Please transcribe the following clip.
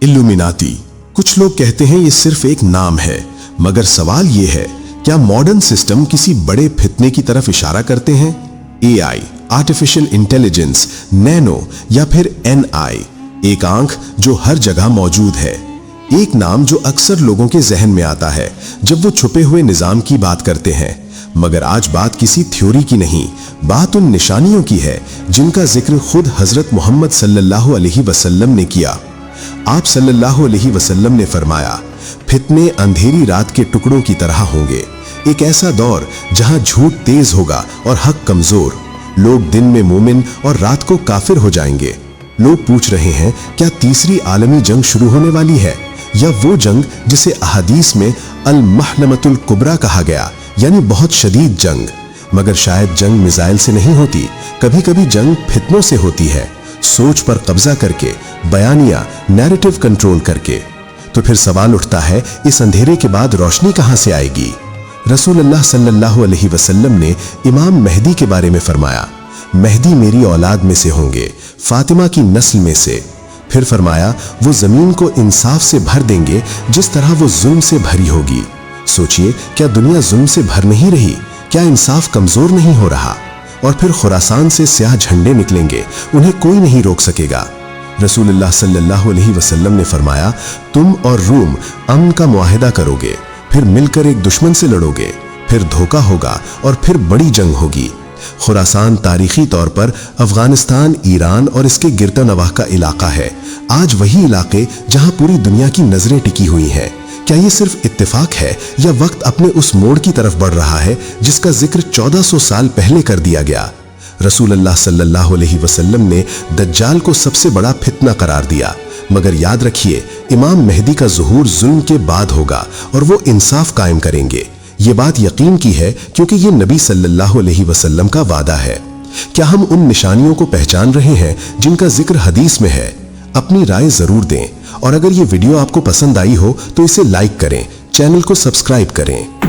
Illuminati. कुछ लोग कहते हैं ये सिर्फ एक नाम है, मगर सवाल ये है, क्या मॉडर्न सिस्टम किसी बड़े फितने की तरफ इशारा करते हैं? एआई, आर्टिफिशियल इंटेलिजेंस, नैनो या फिर एनआई, एक आंख जो हर जगह मौजूद है। एक नाम जो अक्सर लोगों के जहन में आता है जब वो छुपे हुए निजाम की बात करते हैं। मगर आज बात किसी थ्योरी की नहीं, बात उन निशानियों की है जिनका जिक्र खुद हजरत मोहम्मद सल्लल्लाहु अलैहि वसल्लम ने किया। आप सल्लल्लाहु अलैहि वसल्लम ने फरमाया, फितने अंधेरी रात के टुकड़ों की तरह होंगे। एक ऐसा दौर जहां झूठ तेज होगा और हक कमजोर। लोग दिन में मोमिन और रात को काफिर हो जाएंगे। लोग पूछ रहे हैं, क्या तीसरी आलमी जंग शुरू होने वाली है, या वो जंग जिसे अहादीस में अल महलमतुल कुबरा कहा गया, यानी बहुत शदीद जंग। मगर शायद जंग मिसाइल से नहीं होती, कभी कभी जंग फितनों से होती है, सोच पर कब्जा करके, बयानिया, नैरेटिव कंट्रोल करके। तो फिर सवाल उठता है, इस अंधेरे के बाद रोशनी कहां से आएगी? रसूलुल्लाह सल्लल्लाहु अलैहि वसल्लम ने इमाम मेहदी के बारे में फरमाया, मेहदी मेरी औलाद में से होंगे, फातिमा की नस्ल में से। फिर फरमाया, वो जमीन को इंसाफ से भर देंगे जिस तरह वो जुल्म से भरी होगी। सोचिए, क्या दुनिया जुल्म से भर नहीं रही? क्या इंसाफ कमजोर नहीं हो रहा? और फिर खुरासान से स्याह झंडे निकलेंगे, उन्हें कोई नहीं रोक सकेगा। रसूलुल्लाह सल्लल्लाहु अलैहि वसल्लम ने फरमाया, तुम और रूम अमन का मुआहिदा करोगे, फिर मिलकर एक दुश्मन से लड़ोगे, फिर धोखा होगा और फिर बड़ी जंग होगी। खुरासान तारीखी तौर पर अफगानिस्तान, ईरान और इसके गिरता नवाह का इलाका है। आज वही इलाके जहां पूरी दुनिया की नजरें टिकी हुई हैं। क्या ये सिर्फ इत्तेफाक है या वक्त अपने उस मोड़ की तरफ बढ़ रहा है जिसका जिक्र 1400 साल पहले कर दिया गया? रसूलुल्लाह सल्लल्लाहु अलैहि वसल्लम ने दज्जाल को सबसे बड़ा फितना करार दिया, मगर याद रखिए, इमाम मेहदी का ज़ुहूर जुल्म के बाद होगा और वो इंसाफ कायम करेंगे। ये बात यकीन की है क्योंकि ये नबी सल्लल्लाहु अलैहि वसल्लम का वादा है। क्या हम उन निशानियों को पहचान रहे हैं जिनका जिक्र हदीस में है? अपनी राय जरूर दें, और अगर ये वीडियो आपको पसंद आई हो तो इसे लाइक करें, चैनल को सब्सक्राइब करें।